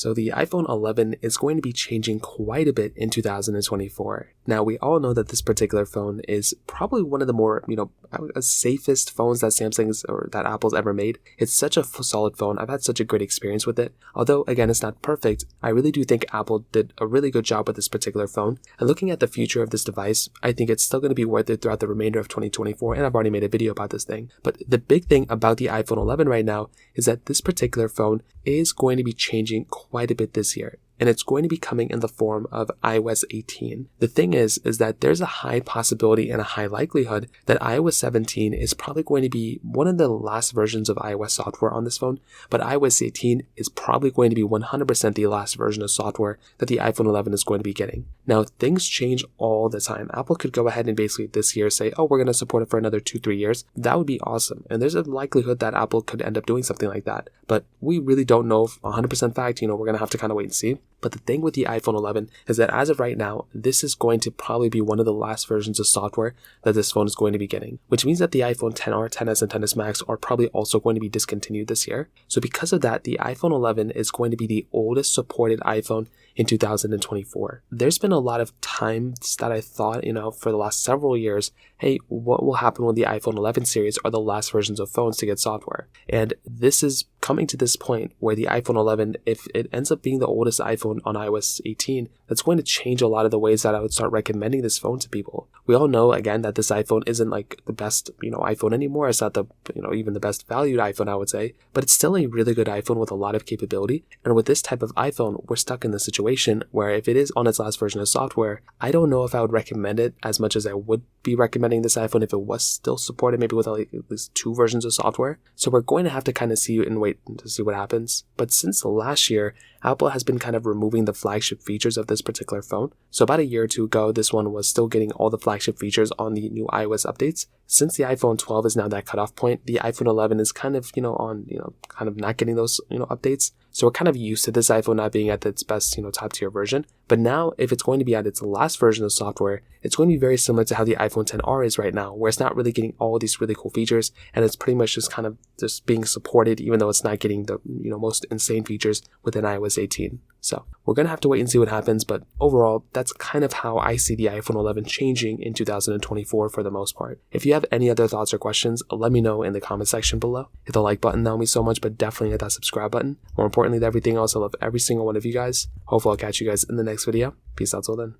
So the iPhone 11 is going to be changing quite a bit in 2024. Now, we all know that this particular phone is probably one of the more, safest phones that Samsung's or that Apple's ever made. It's such a solid phone. I've had such a great experience with it. Although, again, it's not perfect, I really do think Apple did a really good job with this particular phone. And looking at the future of this device, I think it's still going to be worth it throughout the remainder of 2024. And I've already made a video about this thing. But the big thing about the iPhone 11 right now is that this particular phone is going to be changing quite a bit this year. And it's going to be coming in the form of iOS 18. The thing is that there's a high possibility and a high likelihood that iOS 17 is probably going to be one of the last versions of iOS software on this phone, but iOS 18 is probably going to be 100% the last version of software that the iPhone 11 is going to be getting. Now, things change all the time. Apple could go ahead and basically this year say, oh, we're going to support it for another 2-3 years. That would be awesome. And there's a likelihood that Apple could end up doing something like that. But we really don't know if 100% fact, we're going to have to kind of wait and see. But the thing with the iPhone 11 is that as of right now, this is going to probably be one of the last versions of software that this phone is going to be getting, which means that the iPhone XR, XS, and XS Max are probably also going to be discontinued this year. So because of that, the iPhone 11 is going to be the oldest supported iPhone in 2024. There's been a lot of times that I thought, for the last several years, hey, what will happen when the iPhone 11 series are the last versions of phones to get software? And this is coming to this point where the iPhone 11, if it ends up being the oldest iPhone on iOS 18, that's going to change a lot of the ways that I would start recommending this phone to people. We all know, again, that this iPhone isn't like the best, iPhone anymore. It's not the, even the best valued iPhone, I would say, but it's still a really good iPhone with a lot of capability. And with this type of iPhone, we're stuck in the situation where if it is on its last version of software, I don't know if I would recommend it as much as I would be recommending this iPhone if it was still supported, maybe with at least 2 versions of software. So we're going to have to kind of see and wait to see what happens. But since last year, Apple has been kind of removing the flagship features of this particular phone. So about a year or two ago, this one was still getting all the flagship features on the new iOS updates. Since the iPhone 12 is now that cutoff point, the iPhone 11 is kind of, kind of not getting those, updates. So we're kind of used to this iPhone not being at its best, top tier version. But now if it's going to be at its last version of software, it's going to be very similar to how the iPhone XR is right now, where it's not really getting all these really cool features. And it's pretty much just kind of just being supported, even though it's not getting the, most insane features within iOS 18. So we're going to have to wait and see what happens. But overall, that's kind of how I see the iPhone 11 changing in 2024 for the most part. If you have any other thoughts or questions, let me know in the comment section below. Hit the like button, that would mean so much, but definitely hit that subscribe button. More importantly than everything else, I love every single one of you guys. Hopefully I'll catch you guys in the next video. Peace out till then.